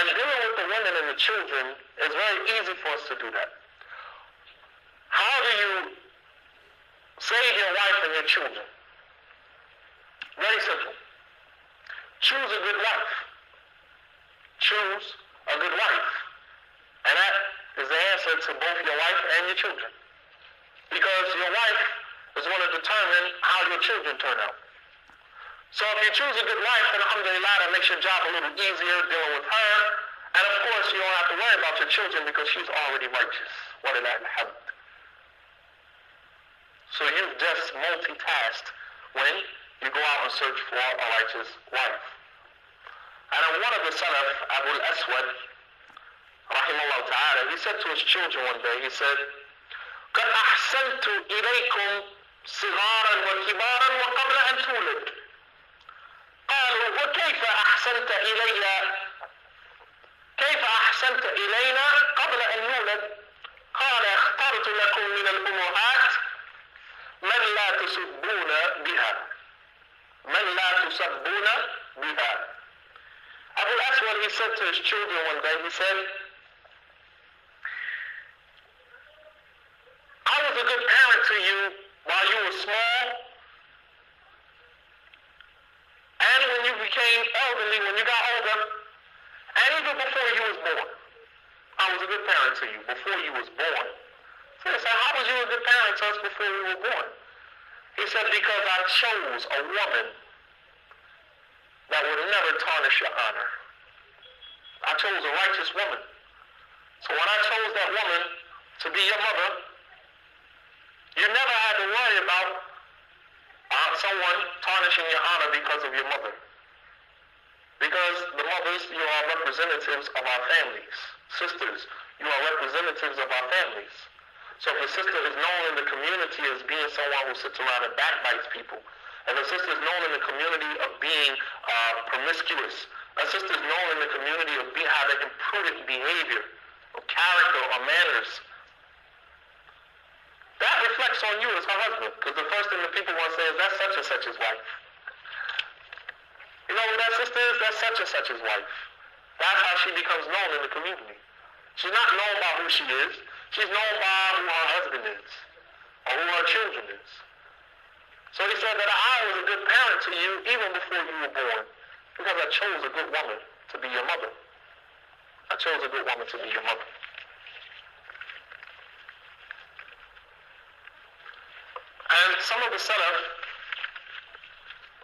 And dealing with the women and the children is very easy for us to do that. How do you save your wife and your children? Very simple. Choose a good wife. Choose a good wife. And that is the answer to both your wife and your children. Because your wife is going to determine how your children turn out. So if you choose a good wife, then alhamdulillah, that makes your job a little easier dealing with her. And of course, you don't have to worry about your children because she's already righteous. Alhamd. So you've just multitasked when you go out and search for a righteous wife. And one of the Salaf, Abu al-Aswad, rahimahullah ta'ala, he said to his children one day, he said, قَدْ أَحْسَنْتُ إِلَيْكُمْ صِغَارًا وَكِبَارًا وَقَبْلَ أَنْ تُولِدْ قالوا وكيف أحسنت إلي كيف أحسنت إلينا قبل أن نولد قال اخترت لكم من الأمهات من لا تسبون بها Abu al-Aswad, he said to his children one day, he said, I was a good parent to you while you were small, and when you became elderly, when you got older, and even before you was born. I was a good parent to you before you was born. So he said, how was you a good parent to us before we were born? He said, because I chose a woman that would never tarnish your honor. I chose a righteous woman. So when I chose that woman to be your mother, you never had to worry about someone tarnishing your honor because of your mother. Because the mothers, you are representatives of our families. Sisters, you are representatives of our families. So if a sister is known in the community as being someone who sits around and backbites people, if a sister is known in the community of being promiscuous, a sister is known in the community of having imprudent behavior, or character, or manners, that reflects on you as her husband, because the first thing that people want to say is, that's such and such's wife. You know who that sister is? That's such and such's wife. That's how she becomes known in the community. She's not known by who she is. She's known by who her husband is, or who her children is. So he said that I was a good parent to you even before you were born, because I chose a good woman to be your mother. I chose a good woman to be your mother. And some of the Salaf,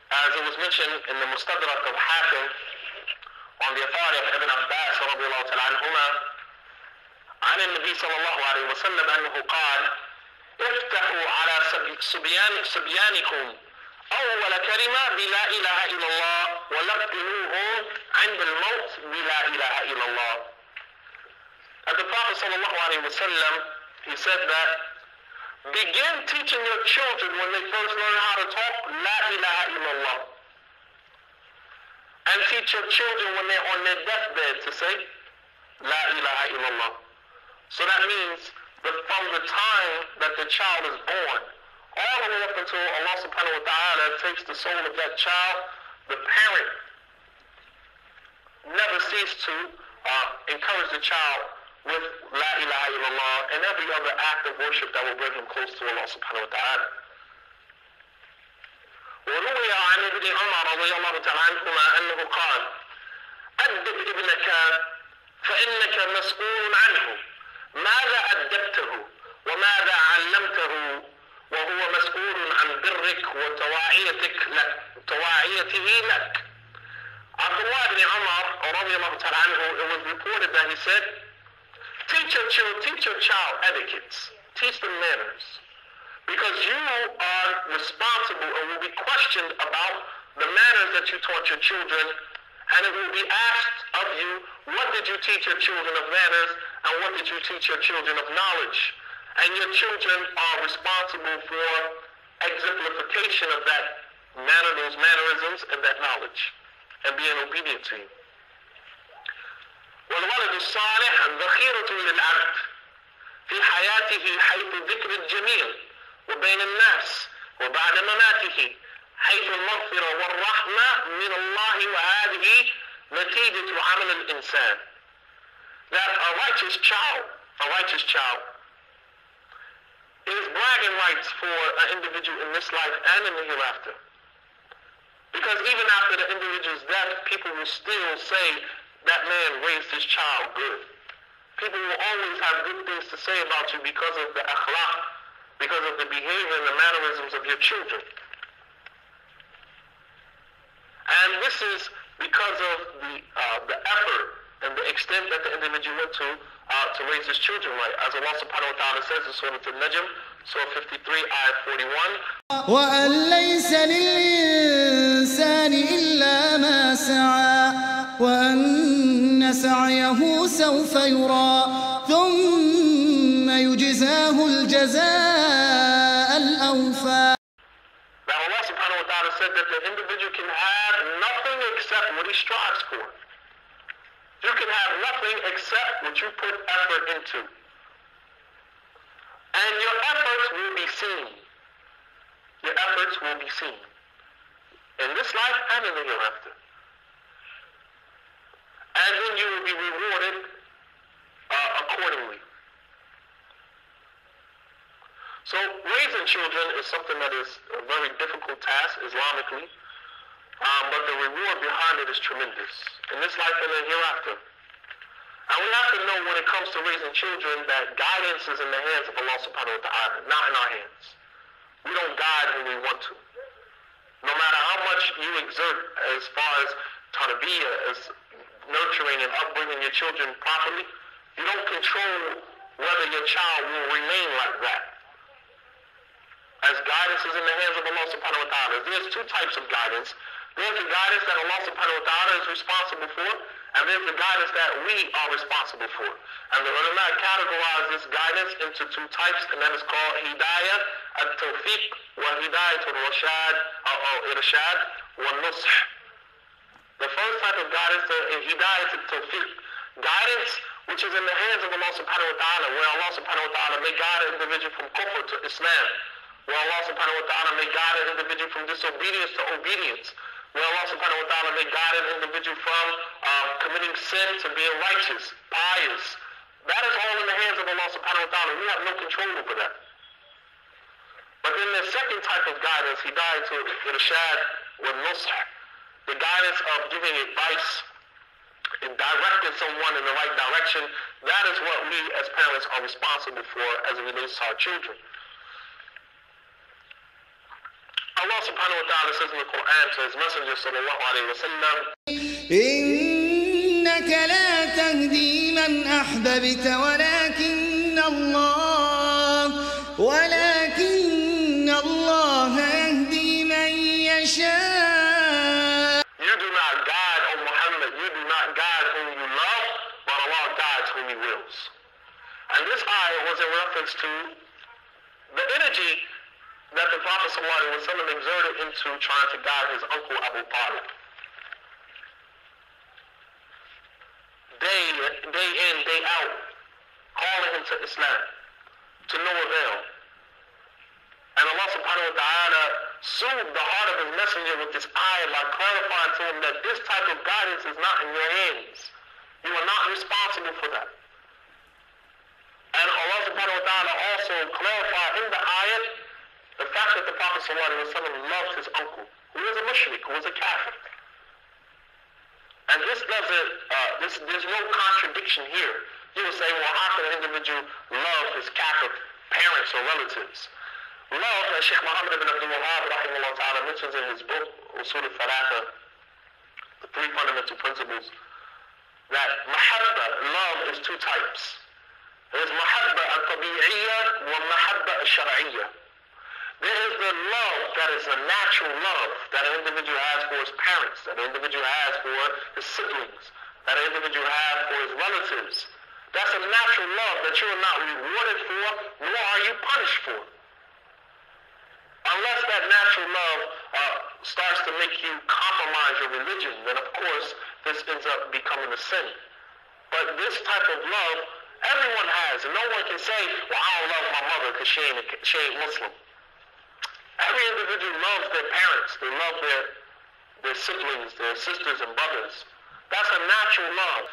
as it was mentioned in the Mustadrak of Hakim, on the authority of Ibn Abbas radiallahu ta'ala anhuma, عن النبي صلى الله عليه وسلم أنه قال افتحوا على صبيانكم أول كلمة بلا إله إلا الله ولقنوهم عند الموت بلا إله إلا الله. And the Prophet صلى الله عليه وسلم, he said that begin teaching your children when they first learn how to talk La ilaha illallah. And teach your children when they're on their deathbed to say La ilaha illallah. So that means that from the time that the child is born, all the way up until Allah subhanahu wa ta'ala takes the soul of that child, the parent never cease to encourage the child with La ilaha illallah and every other act of worship that will bring him close to Allah subhanahu wa ta'ala. وروي عن ابن عمر رضي الله تعالى عنهما أنه قال أدب ابنك فإنك مسؤول عنه ماذا أدبته وماذا علمته وهو مسؤول عن برك وتواعيته لك. Abdullah ibn Umar رضي الله تعالى عنه, it was reported that he said, teach your child etiquettes, teach them manners, because you are responsible and will be questioned about the manners that you taught your children, and it will be asked of you, what did you teach your children of manners, and what did you teach your children of knowledge? And your children are responsible for exemplification of that manner, those mannerisms, and that knowledge, and being obedient to you. والولد الصالح ذخيرة للعبد في حياته حيث ذكر الجميل وبين الناس وبعد مماته حيث المغفرة والرحمة من الله وهذه نتيجة عمل الإنسان. That a righteous child is bragging rights for an individual in this life and in the hereafter. Because even after the individual's death, people will still say that man raised his child good. People will always have good things to say about you because of the akhlaq, because of the behavior and the mannerisms of your children. And this is because of the effort and the extent that the individual went to raise his children right. As Allah subhanahu wa ta'ala says in Surah Al-Najm, Surah 53, Ayah 41. وَأَن لَيْسَ لِلْإِنسَانِ إِلَّا مَا سَعَى وَأَنَّ سَعْيَهُ سَوْفَ يُرَى ثُمَّ يُجْزَاهُ الْجَزَاءَ الْأَوْفَى. Now Allah subhanahu wa ta'ala said that the individual can have nothing except what he strives for. You can have nothing except what you put effort into. And your efforts will be seen. Your efforts will be seen. In this life and in the hereafter. And then you will be rewarded accordingly. So raising children is something that is a very difficult task Islamically. But the reward behind it is tremendous. In this life and in the hereafter. And we have to know when it comes to raising children that guidance is in the hands of Allah subhanahu wa ta'ala, not in our hands. We don't guide when we want to. No matter how much you exert as far as tarbiyah, as nurturing and upbringing your children properly, you don't control whether your child will remain like that. As guidance is in the hands of Allah subhanahu wa ta'ala. There's two types of guidance. There's the guidance that Allah subhanahu wa ta'ala is responsible for, and there's the guidance that we are responsible for. And the ulama categorize this guidance into two types, and that is called hidayah al-tawfiq wa hidayah al-rashad al-irshad wa-nush. The first type of guidance is hidayah al-tawfiq, guidance which is in the hands of Allah subhanahu wa ta'ala, where Allah subhanahu wa ta'ala may guide an individual from kufr to Islam, where Allah subhanahu wa ta'ala may guide an individual from disobedience to obedience, where Allah subhanahu wa ta'ala may guide an individual from committing sin to being righteous, pious. That is all in the hands of Allah subhanahu wa ta'ala. We have no control over that. But then the second type of guidance, hidayah to irshad wa nush, the guidance of giving advice and directing someone in the right direction, that is what we as parents are responsible for as it relates to our children. Allah subhanahu wa ta'ala says in the Quran to his messenger sallallahu alayhi wa sallam, إِنَّكَ لَا تَهْدِي مَنْ أَحْبَبْتَ وَلَكِنَّ اللَّهَ يَهْدِي مَنْ يَشَاءُ. You do not guide, O Muhammad, you do not guide whom you love, but Allah guides whom he wills. And this ayah was in reference to the energy that the Prophet ﷺ exerted into trying to guide his uncle Abu Talib. Day in, day out, calling him to Islam, to no avail. And Allah subhanahu wa ta'ala soothed the heart of his messenger with this ayah by clarifying to him that this type of guidance is not in your hands. You are not responsible for that. And Allah subhanahu wa ta'ala also clarified in the ayah the fact that the Prophet ﷺ loved his uncle, who was a mushrik, who was a kafir. And this doesn't, there's no contradiction here. You will say, well, how can an individual love his kafir parents or relatives? Love, as Sheikh Mohammad ibn Abdul Wahab rahimahullah ta'ala mentions in his book, Usul al-Thalatha, the three fundamental principles, that mahabba, love, is two types. There's mahabba al-tabi'iyya wa mahabba al-shar'iyya. There is the love that is a natural love that an individual has for his parents, that an individual has for his siblings, that an individual has for his relatives. That's a natural love that you are not rewarded for, nor are you punished for. Unless that natural love starts to make you compromise your religion, then of course this ends up becoming a sin. But this type of love, everyone has, and no one can say, well, I don't love my mother because she ain't Muslim. Every individual loves their parents. They love their siblings, their sisters and brothers. That's a natural love.